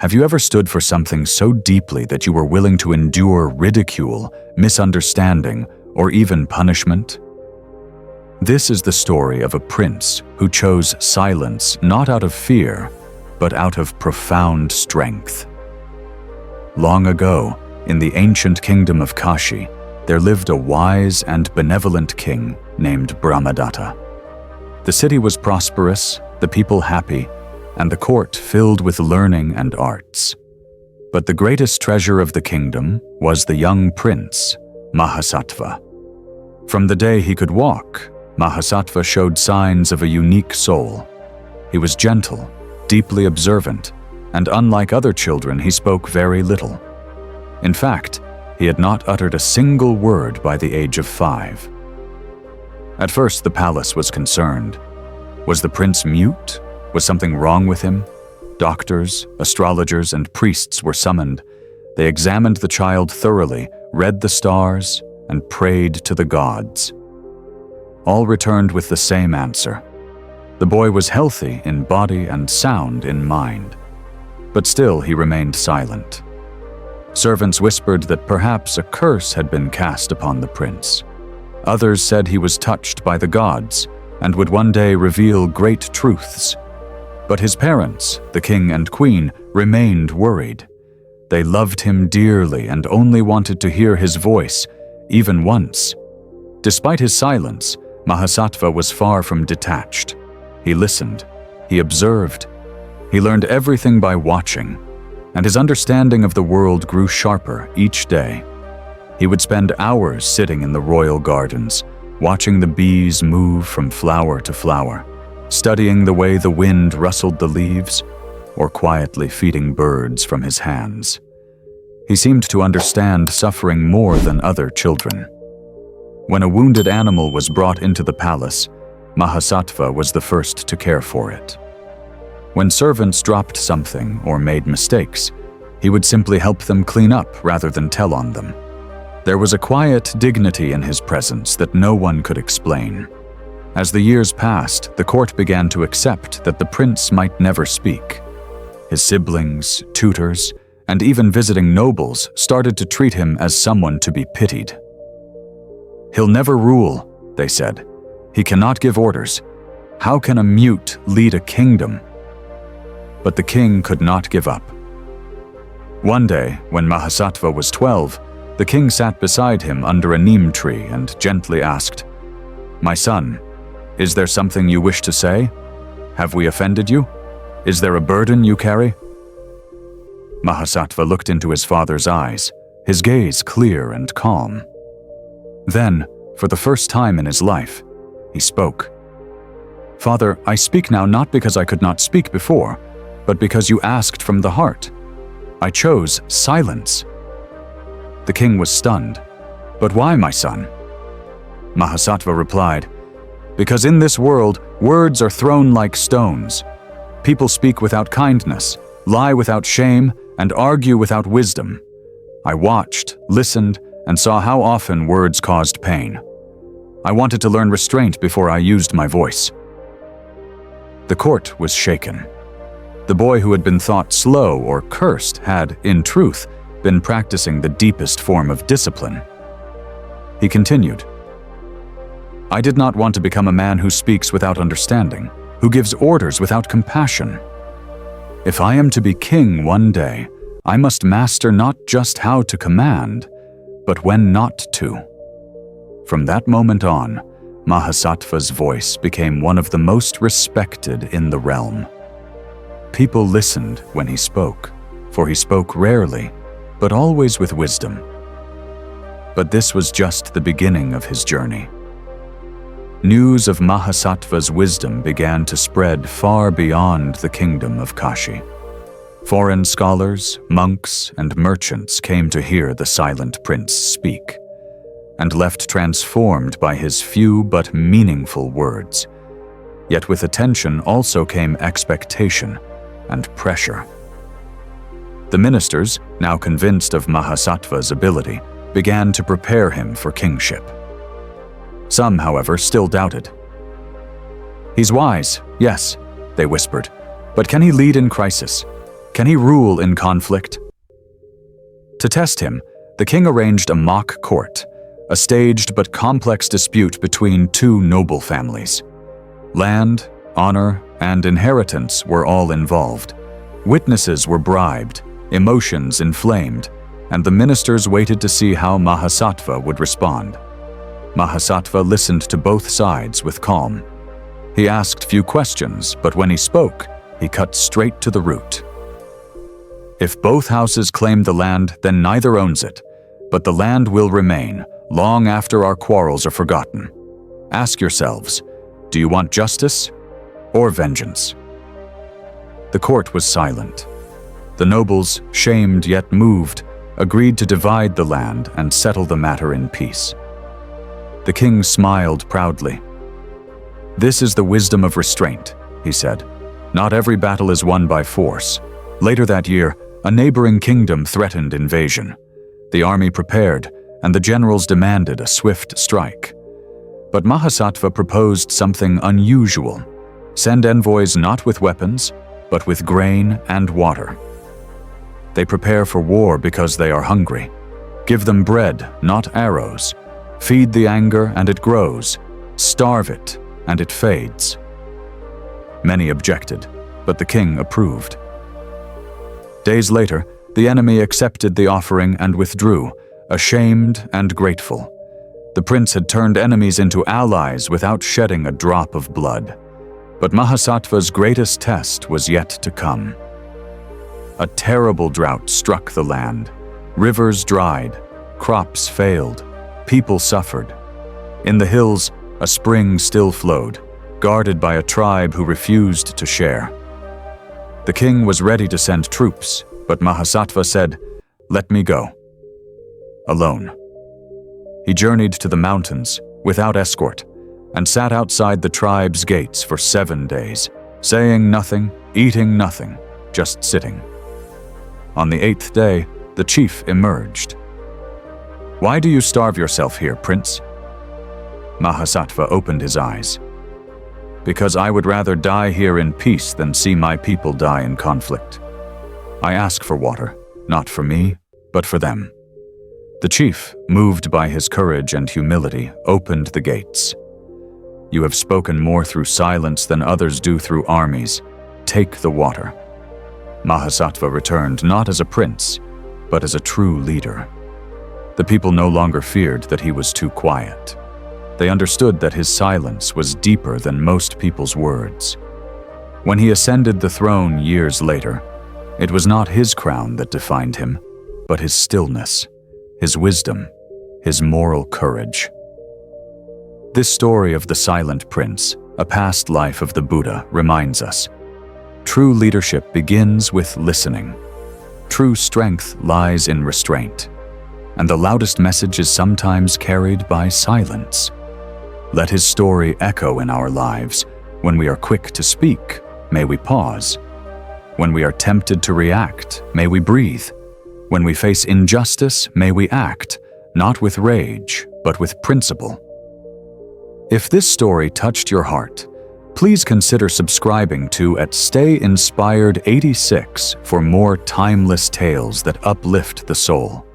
Have you ever stood for something so deeply that you were willing to endure ridicule, misunderstanding, or even punishment? This is the story of a prince who chose silence not out of fear, but out of profound strength. Long ago, in the ancient kingdom of Kashi, there lived a wise and benevolent king named Brahmadatta. The city was prosperous, the people happy, and the court filled with learning and arts. But the greatest treasure of the kingdom was the young prince, Mahasattva. From the day he could walk, Mahasattva showed signs of a unique soul. He was gentle, deeply observant, and unlike other children, he spoke very little. In fact, he had not uttered a single word by the age of 5. At first, the palace was concerned. Was the prince mute? Was something wrong with him? Doctors, astrologers, and priests were summoned. They examined the child thoroughly, read the stars, and prayed to the gods. All returned with the same answer. The boy was healthy in body and sound in mind. But still he remained silent. Servants whispered that perhaps a curse had been cast upon the prince. Others said he was touched by the gods and would one day reveal great truths. But his parents, the king and queen, remained worried. They loved him dearly and only wanted to hear his voice, even once. Despite his silence, Mahasattva was far from detached. He listened. He observed. He learned everything by watching, and his understanding of the world grew sharper each day. He would spend hours sitting in the royal gardens, watching the bees move from flower to flower, studying the way the wind rustled the leaves, or quietly feeding birds from his hands. He seemed to understand suffering more than other children. When a wounded animal was brought into the palace, Mahasattva was the first to care for it. When servants dropped something or made mistakes, he would simply help them clean up rather than tell on them. There was a quiet dignity in his presence that no one could explain. As the years passed, the court began to accept that the prince might never speak. His siblings, tutors, and even visiting nobles started to treat him as someone to be pitied. "He'll never rule," they said. "He cannot give orders. How can a mute lead a kingdom?" But the king could not give up. One day, when Mahasattva was 12, the king sat beside him under a neem tree and gently asked, "My son, is there something you wish to say? Have we offended you? Is there a burden you carry?" Mahasattva looked into his father's eyes, his gaze clear and calm. Then, for the first time in his life, he spoke. "Father, I speak now not because I could not speak before, but because you asked from the heart. I chose silence." The king was stunned. "But why, my son?" Mahasattva replied, "Because in this world, words are thrown like stones. People speak without kindness, lie without shame, and argue without wisdom. I watched, listened, and saw how often words caused pain. I wanted to learn restraint before I used my voice." The court was shaken. The boy who had been thought slow or cursed had, in truth, been practicing the deepest form of discipline. He continued, "I did not want to become a man who speaks without understanding, who gives orders without compassion. If I am to be king one day, I must master not just how to command, but when not to." From that moment on, Mahasattva's voice became one of the most respected in the realm. People listened when he spoke, for he spoke rarely, but always with wisdom. But this was just the beginning of his journey. News of Mahasattva's wisdom began to spread far beyond the kingdom of Kashi. Foreign scholars, monks, and merchants came to hear the silent prince speak, and left transformed by his few but meaningful words. Yet with attention also came expectation and pressure. The ministers, now convinced of Mahasattva's ability, began to prepare him for kingship. Some, however, still doubted. "He's wise, yes," they whispered, "but can he lead in crisis? Can he rule in conflict? To test him, the king arranged a mock court, a staged but complex dispute between two noble families. Land, honor, and inheritance were all involved. Witnesses were bribed, emotions inflamed, and the ministers waited to see how Mahasattva would respond. Mahasattva listened to both sides with calm. He asked few questions, but when he spoke, he cut straight to the root. If both houses claim the land, then neither owns it, but the land will remain long after our quarrels are forgotten. Ask yourselves, do you want justice or vengeance? The court was silent. The nobles, shamed yet moved, agreed to divide the land and settle the matter in peace. The king smiled proudly. "This is the wisdom of restraint," he said. "Not every battle is won by force." Later that year, a neighboring kingdom threatened invasion. The army prepared, and the generals demanded a swift strike. But Mahasattva proposed something unusual: send envoys not with weapons, but with grain and water. They prepare for war because they are hungry. Give them bread, not arrows. Feed the anger and it grows. Starve it and it fades. Many objected, but the king approved. Days later, the enemy accepted the offering and withdrew, ashamed and grateful. The prince had turned enemies into allies without shedding a drop of blood. But Mahasattva's greatest test was yet to come. A terrible drought struck the land. Rivers dried, crops failed, people suffered. In the hills, a spring still flowed, guarded by a tribe who refused to share. The king was ready to send troops, but Mahasattva said, "Let me go." Alone. He journeyed to the mountains, without escort, and sat outside the tribe's gates for 7 days, saying nothing, eating nothing, just sitting. On the 8th day, the chief emerged. "Why do you starve yourself here, prince?" Mahasattva opened his eyes. "Because I would rather die here in peace than see my people die in conflict. I ask for water, not for me, but for them." The chief, moved by his courage and humility, opened the gates. "You have spoken more through silence than others do through armies. Take the water." Mahasattva returned not as a prince, but as a true leader. The people no longer feared that he was too quiet. They understood that his silence was deeper than most people's words. When he ascended the throne years later, it was not his crown that defined him, but his stillness, his wisdom, his moral courage. This story of the silent prince, a past life of the Buddha, reminds us, true leadership begins with listening. True strength lies in restraint, and the loudest message is sometimes carried by silence. Let his story echo in our lives. When we are quick to speak, may we pause. When we are tempted to react, may we breathe. When we face injustice, may we act, not with rage, but with principle. If this story touched your heart, please consider subscribing to Stay Inspired 86 for more timeless tales that uplift the soul.